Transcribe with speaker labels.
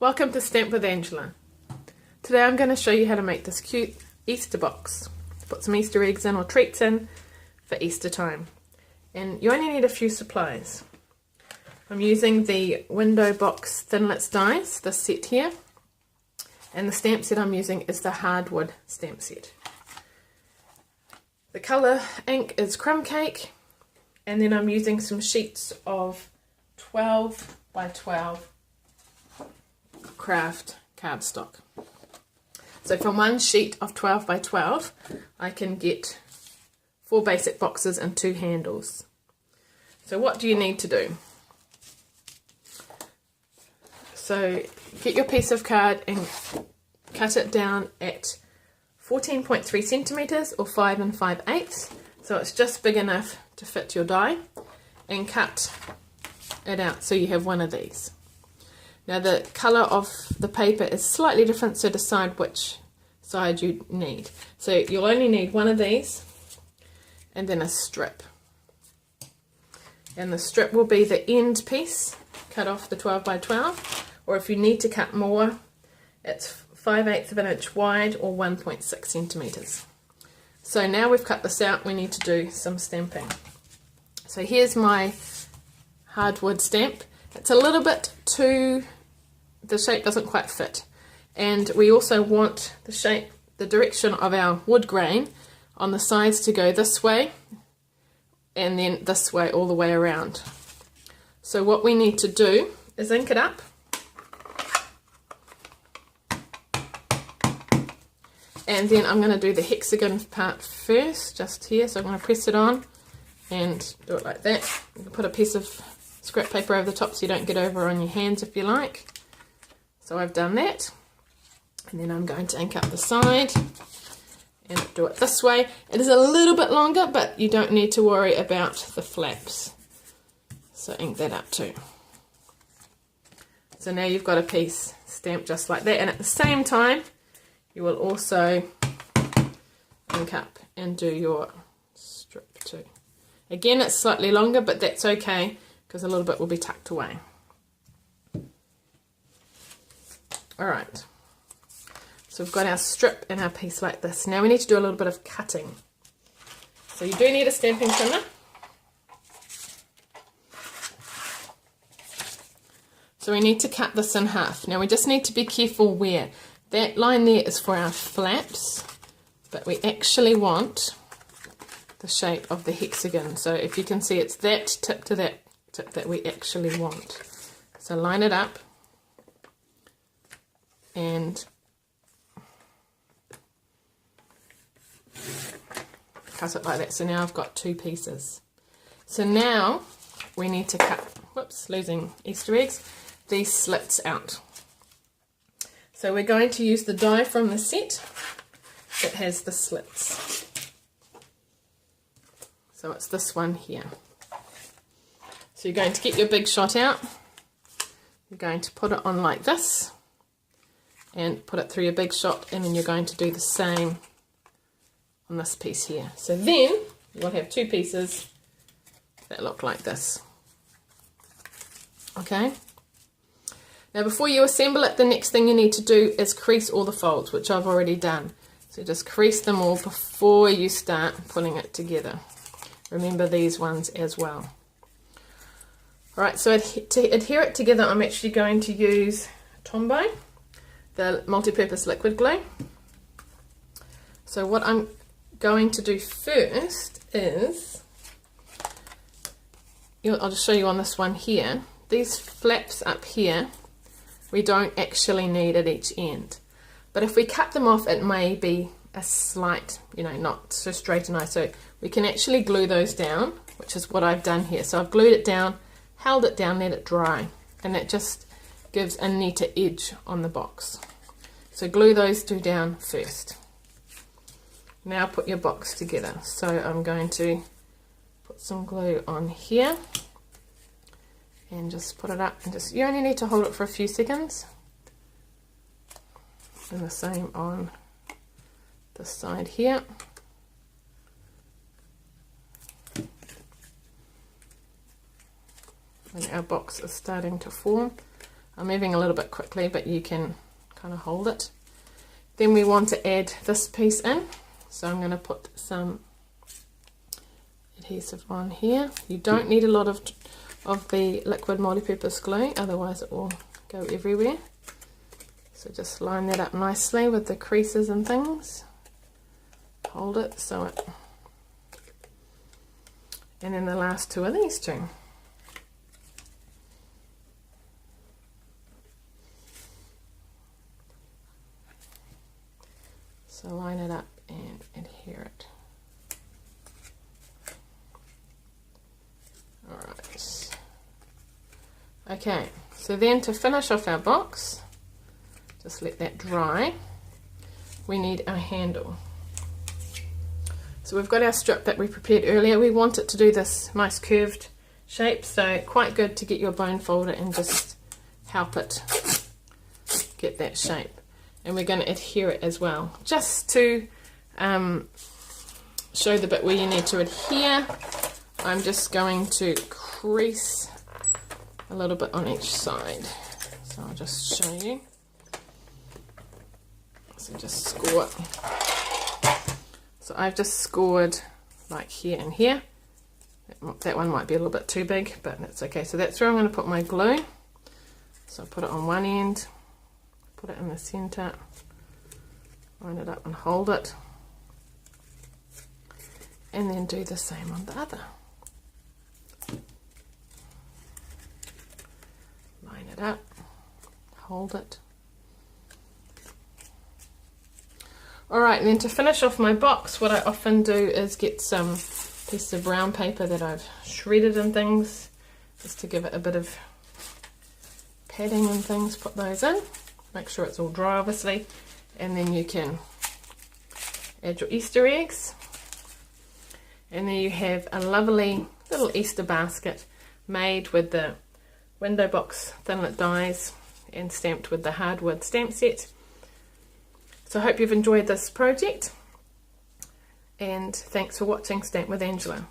Speaker 1: Welcome to Stamp with Angela. Today I'm going to show you how to make this cute Easter box. Put some Easter eggs in or treats in for Easter time. And you only need a few supplies. I'm using the Window Box Thinlets Dies, this set here. And the stamp set I'm using is the hardwood stamp set. The colour ink is crumb cake. And then I'm using some sheets of 12 by 12 craft cardstock. So from one sheet of 12 by 12 I can get 4 basic boxes and 2 handles. So what do you need to do? So get your piece of card and cut it down at 14.3 centimeters or 5 5/8, so it's just big enough to fit your die, and cut it out so you have one of these. Now the colour of the paper is slightly different, so decide which side you need. So you'll only need one of these and then a strip. And the strip will be the end piece cut off the 12 by 12, or if you need to cut more, it's 5/8 of an inch wide or 1.6 centimeters. So now we've cut this out, we need to do some stamping. So here's my hardwood stamp. It's a little bit too, the shape doesn't quite fit, and we also want the shape, the direction of our wood grain on the sides to go this way and then this way all the way around. So what we need to do is ink it up, and then I'm going to do the hexagon part first, just here. So I'm going to press it on and do it like that. You can put a piece of scrap paper over the top so you don't get over on your hands if you like. So I've done that, and then I'm going to ink up the side and do it this way. It is a little bit longer, but you don't need to worry about the flaps. So ink that up too. So now you've got a piece stamped just like that, and at the same time you will also ink up and do your strip too. Again, it's slightly longer, but that's okay because a little bit will be tucked away. Alright, so we've got our strip and our piece like this. Now we need to do a little bit of cutting. So you do need a stamping trimmer. So we need to cut this in half. Now we just need to be careful where. That line there is for our flaps, but we actually want the shape of the hexagon. So if you can see, it's that tip to that tip that we actually want. So line it up and cut it like that. So now I've got 2 pieces. So now we need to cut, whoops, losing Easter eggs, these slits out. So we're going to use the die from the set that has the slits. So it's this one here. So you're going to get your big shot out. You're going to put it on like this and put it through your big shot, and then you're going to do the same on this piece here. So then you'll have 2 pieces that look like this. Okay? Now before you assemble it, the next thing you need to do is crease all the folds, which I've already done. So just crease them all before you start pulling it together. Remember these ones as well. Alright, so to adhere it together, I'm actually going to use Tombow, the multi-purpose liquid glue. So what I'm going to do first is, I'll just show you on this one here, these flaps up here, we don't actually need at each end. But if we cut them off, it may be a slight, not so straight and nice. So we can actually glue those down, which is what I've done here. So I've glued it down, held it down, let it dry, and it just gives a neater edge on the box. So glue those 2 down first. Now put your box together. So I'm going to put some glue on here and just put it up, and you only need to hold it for a few seconds. And the same on this side here. And our box is starting to form. I'm moving a little bit quickly, but you can kind of hold it. Then we want to add this piece in. So I'm going to put some adhesive on here. You don't need a lot of the liquid multi-purpose glue, otherwise it will go everywhere. So just line that up nicely with the creases and things. Hold it so it... And then the last two are these two. So line it up and adhere it. Alright. Okay, so then to finish off our box, just let that dry, we need our handle. So we've got our strip that we prepared earlier. We want it to do this nice curved shape, so quite good to get your bone folder and just help it get that shape. And we're going to adhere it as well, just to show the bit where you need to adhere. I'm just going to crease a little bit on each side, so I'll just show you. So just score it. So I've just scored like here and here. That one might be a little bit too big, but that's okay. So that's where I'm going to put my glue. So I'll put it on one end, put it in the center, line it up and hold it, and then do the same on the other. Line it up, hold it. Alright, and then to finish off my box, what I often do is get some pieces of brown paper that I've shredded and things, just to give it a bit of padding and things. Put those in. Make sure it's all dry, obviously, and then you can add your Easter eggs. And then you have a lovely little Easter basket made with the Window Box Thinlet Dies and stamped with the hardwood stamp set. So I hope you've enjoyed this project, and thanks for watching Stamp with Angela.